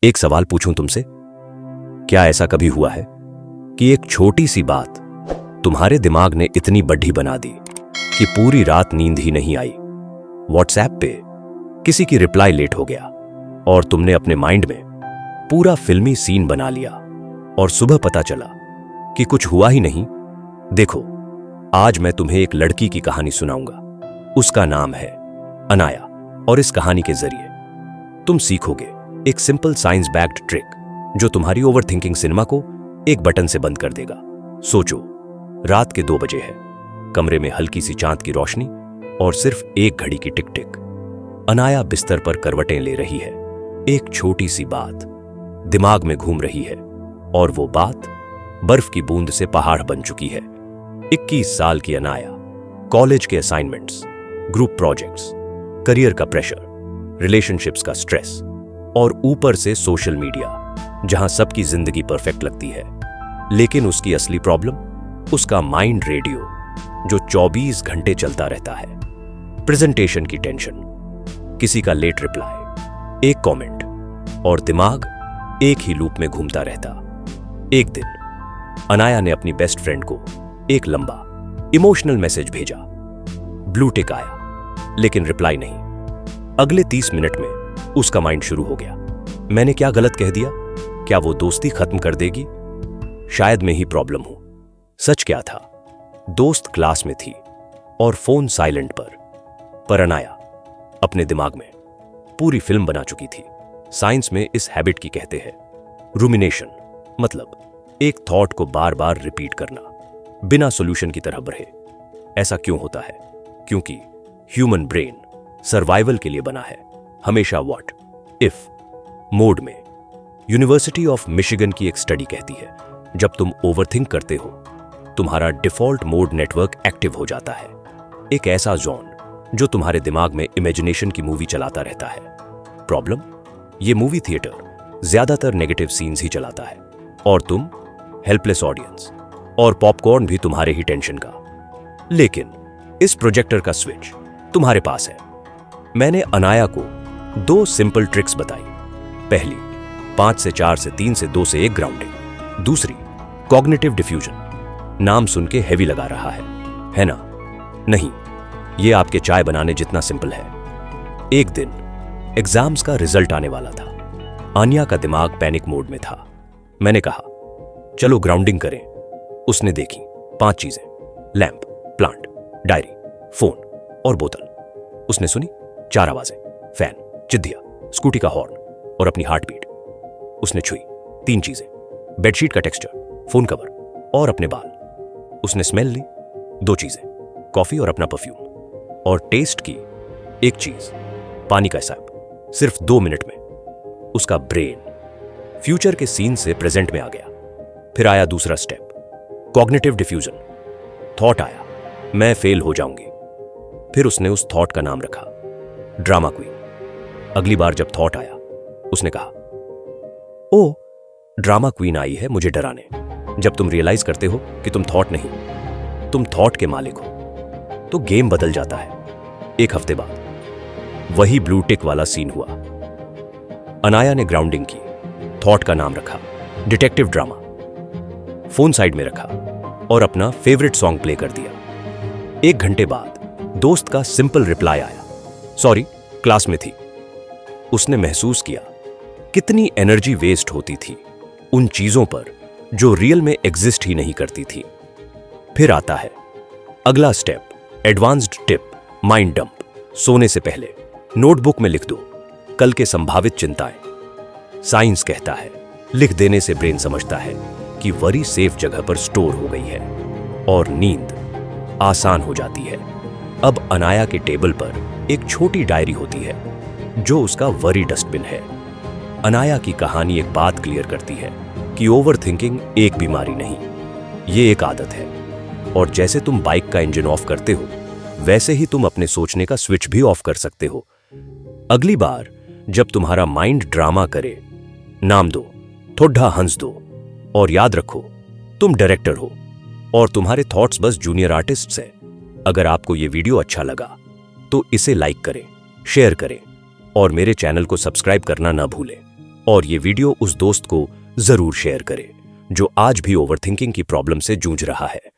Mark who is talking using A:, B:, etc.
A: एक सवाल पूछूं तुमसे, क्या ऐसा कभी हुआ है कि एक छोटी सी बात तुम्हारे दिमाग ने इतनी बड़ी बना दी कि पूरी रात नींद ही नहीं आई? व्हाट्सएप पे किसी की रिप्लाई लेट हो गया और तुमने अपने माइंड में पूरा फिल्मी सीन बना लिया और सुबह पता चला कि कुछ हुआ ही नहीं। देखो, आज मैं तुम्हें एक लड़की की कहानी सुनाऊंगा। उसका नाम है अनाया और इस कहानी के जरिए तुम सीखोगे एक सिंपल साइंस बैक्ड ट्रिक जो तुम्हारी ओवरथिंकिंग सिनेमा को एक बटन से बंद कर देगा। सोचो, रात के 2 बजे है, कमरे में हल्की सी चांद की रोशनी और सिर्फ एक घड़ी की टिक टिक। अनाया बिस्तर पर करवटें ले रही है। एक छोटी सी बात दिमाग में घूम रही है और वो बात बर्फ की बूंद से पहाड़ बन चुकी है। 21 साल की अनाया, कॉलेज के असाइनमेंट्स, ग्रुप प्रोजेक्ट्स, करियर का प्रेशर, रिलेशनशिप्स का स्ट्रेस और ऊपर से सोशल मीडिया जहां सबकी जिंदगी परफेक्ट लगती है। लेकिन उसकी असली प्रॉब्लम उसका माइंड रेडियो जो 24 घंटे चलता रहता है। प्रेजेंटेशन की टेंशन, किसी का लेट रिप्लाई, एक कमेंट और दिमाग एक ही लूप में घूमता रहता। एक दिन अनाया ने अपनी बेस्ट फ्रेंड को एक लंबा इमोशनल मैसेज भेजा। ब्लू टिक आया लेकिन रिप्लाई नहीं। अगले 30 मिनट में उसका माइंड शुरू हो गया, मैंने क्या गलत कह दिया? क्या वो दोस्ती खत्म कर देगी? शायद मैं ही प्रॉब्लम हूं। सच क्या था? दोस्त क्लास में थी और फोन साइलेंट पर अनाया अपने दिमाग में पूरी फिल्म बना चुकी थी। साइंस में इस हैबिट की कहते हैं रूमिनेशन, मतलब एक थॉट को बार बार रिपीट करना बिना सॉल्यूशन की तरह बढ़े। ऐसा क्यों होता है? क्योंकि ह्यूमन ब्रेन सर्वाइवल के लिए बना है, हमेशा व्हाट इफ मोड में। यूनिवर्सिटी ऑफ मिशिगन की एक स्टडी कहती है, जब तुम ओवरथिंक करते हो तुम्हारा डिफॉल्ट मोड नेटवर्क एक्टिव हो जाता है, एक ऐसा जोन जो तुम्हारे दिमाग में इमेजिनेशन की मूवी चलाता रहता है। प्रॉब्लम, ये मूवी थिएटर ज्यादातर नेगेटिव सीन्स ही चलाता है और तुम हेल्पलेस ऑडियंस, और पॉपकॉर्न भी तुम्हारे ही टेंशन का। लेकिन इस प्रोजेक्टर का स्विच तुम्हारे पास है। मैंने अनाया को 2 सिंपल ट्रिक्स बताई। पहली, 5 से 4 से 3 से 2 से 1 ग्राउंडिंग। दूसरी, कॉग्निटिव डिफ्यूजन। नाम सुन के हेवी लगा रहा है ना? नहीं, ये आपके चाय बनाने जितना सिंपल है। एक दिन एग्जाम्स का रिजल्ट आने वाला था। आन्या का दिमाग पैनिक मोड में था। मैंने कहा, चलो ग्राउंडिंग करें। उसने देखी 5 चीजें, लैंप, प्लांट, डायरी, फोन और बोतल। उसने सुनी 4 आवाजें, फैन, चिद्दिया, स्कूटी का हॉर्न और अपनी हार्ट बीट। उसने छुई 3 चीजें, बेडशीट का टेक्सचर, फोन कवर और अपने बाल। उसने स्मेल ली 2 चीजें, कॉफी और अपना परफ्यूम। और टेस्ट की 1 चीज, पानी का सैप। सिर्फ 2 मिनट में उसका ब्रेन फ्यूचर के सीन से प्रेजेंट में आ गया। फिर आया दूसरा स्टेप, कॉग्निटिव डिफ्यूजन। थॉट आया, मैं फेल हो जाऊंगी। फिर उसने उस थॉट का नाम रखा, ड्रामा क्वीन। अगली बार जब थॉट आया, उसने कहा, ओ, ड्रामा क्वीन आई है मुझे डराने। जब तुम रियलाइज करते हो कि तुम थॉट नहीं, तुम थॉट के मालिक हो, तो गेम बदल जाता है। 1 हफ्ते बाद वही ब्लू टिक वाला सीन हुआ। अनाया ने ग्राउंडिंग की, थॉट का नाम रखा, डिटेक्टिव ड्रामा। फोन साइड में रखा और अपना फेवरेट सॉन्ग प्ले कर दिया। 1 घंटे बाद दोस्त का सिंपल रिप्लाई आया, सॉरी, क्लास में थी। उसने महसूस किया कितनी एनर्जी वेस्ट होती थी उन चीजों पर जो रियल में एग्जिस्ट ही नहीं करती थी। फिर आता है अगला step, advanced tip, mind dump. सोने से पहले नोटबुक में लिख दो कल के संभावित चिंताएं। साइंस कहता है लिख देने से ब्रेन समझता है कि वरी सेफ जगह पर स्टोर हो गई है और नींद आसान हो जाती है। अब अनाया के टेबल पर एक छोटी डायरी होती है जो उसका वरी डस्टबिन है। अनाया की कहानी एक बात क्लियर करती है कि ओवरथिंकिंग एक बीमारी नहीं, ये एक आदत है। और जैसे तुम बाइक का इंजन ऑफ करते हो, वैसे ही तुम अपने सोचने का स्विच भी ऑफ कर सकते हो। अगली बार जब तुम्हारा माइंड ड्रामा करे, नाम दो, थोड़ा हंस दो और याद रखो तुम डायरेक्टर हो और तुम्हारे थॉट्स बस जूनियर आर्टिस्ट्स हैं। अगर आपको यह वीडियो अच्छा लगा तो इसे लाइक करें, शेयर करें और मेरे चैनल को सब्सक्राइब करना ना भूलें। और ये वीडियो उस दोस्त को जरूर शेयर करें जो आज भी ओवरथिंकिंग की प्रॉब्लम से जूझ रहा है।